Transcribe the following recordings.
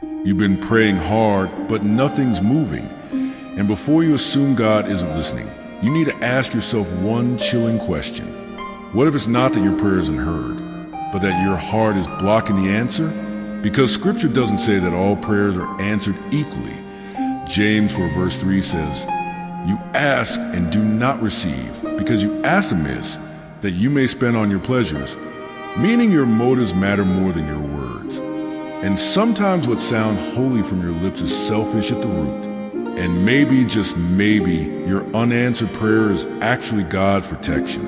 You've been praying hard, but nothing's moving. And before you assume God isn't listening, you need to ask yourself one chilling question. What if it's not that your prayer isn't heard, but that your heart is blocking the answer? Because Scripture doesn't say that all prayers are answered equally. James 4 verse 3 says, "You ask and do not receive, because you ask amiss, that you may spend on your pleasures," meaning your motives matter more than your words. And sometimes what sounds holy from your lips is selfish at the root. And maybe, just maybe, your unanswered prayer is actually God's protection.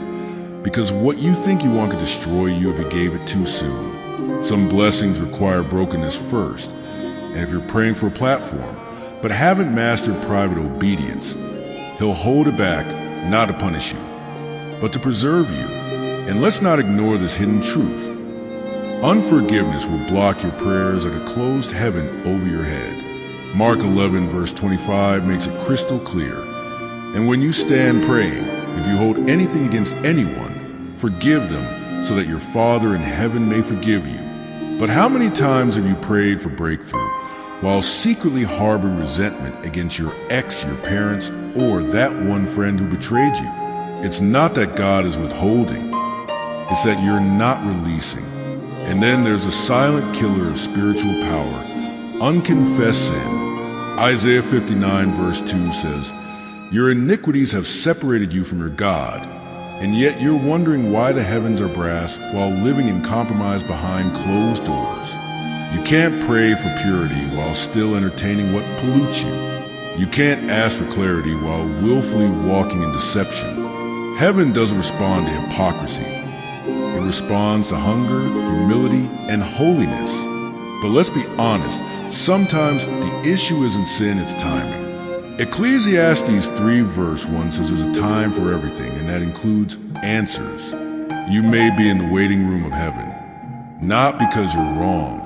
Because what you think you want could destroy you if you gave it too soon. Some blessings require brokenness first. And if you're praying for a platform, but haven't mastered private obedience, He'll hold it back, not to punish you, but to preserve you. And let's not ignore this hidden truth. Unforgiveness will block your prayers like a closed heaven over your head. Mark 11 verse 25 makes it crystal clear. "And when you stand praying, if you hold anything against anyone, forgive them, so that your Father in heaven may forgive you." But how many times have you prayed for breakthrough while secretly harboring resentment against your ex, your parents, or that one friend who betrayed you? It's not that God is withholding, it's that you're not releasing. And then there's a silent killer of spiritual power, unconfessed sin. Isaiah 59 verse 2 says, "Your iniquities have separated you from your God, and yet you're wondering why the heavens are brass while living in compromise behind closed doors." You can't pray for purity while still entertaining what pollutes you. You can't ask for clarity while willfully walking in deception. Heaven doesn't respond to hypocrisy. It responds to hunger, humility, and holiness. But let's be honest, sometimes the issue isn't sin, it's timing. Ecclesiastes 3 verse 1 says there's a time for everything, and that includes answers. You may be in the waiting room of heaven, not because you're wrong,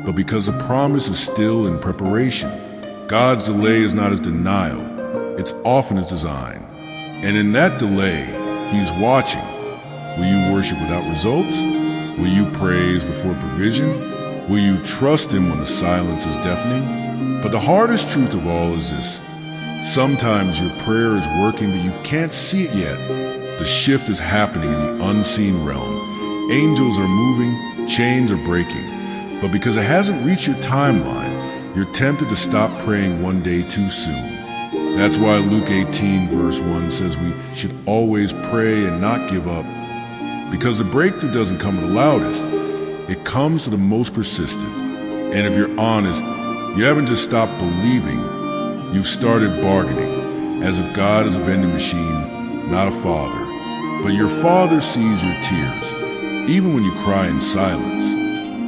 but because the promise is still in preparation. God's delay is not His denial, it's often His design. And in that delay, He's watching. Will you worship without results? Will you praise before provision? Will you trust Him when the silence is deafening? But the hardest truth of all is this. Sometimes your prayer is working, but you can't see it yet. The shift is happening in the unseen realm. Angels are moving, chains are breaking. But because it hasn't reached your timeline, you're tempted to stop praying one day too soon. That's why Luke 18 verse 1 says we should always pray and not give up. Because the breakthrough doesn't come the loudest, it comes to the most persistent. And if you're honest, you haven't just stopped believing, you've started bargaining, as if God is a vending machine, not a father. But your Father sees your tears, even when you cry in silence.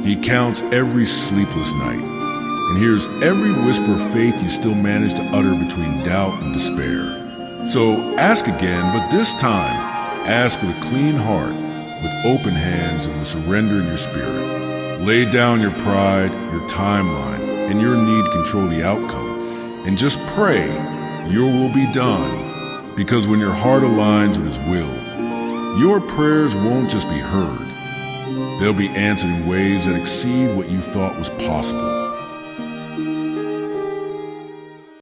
He counts every sleepless night, and hears every whisper of faith you still manage to utter between doubt and despair. So ask again, but this time, ask with a clean heart, with open hands and with surrender in your spirit. Lay down your pride, your timeline, and your need to control the outcome, and just pray, your will be done. Because when your heart aligns with His will, your prayers won't just be heard, they'll be answered in ways that exceed what you thought was possible.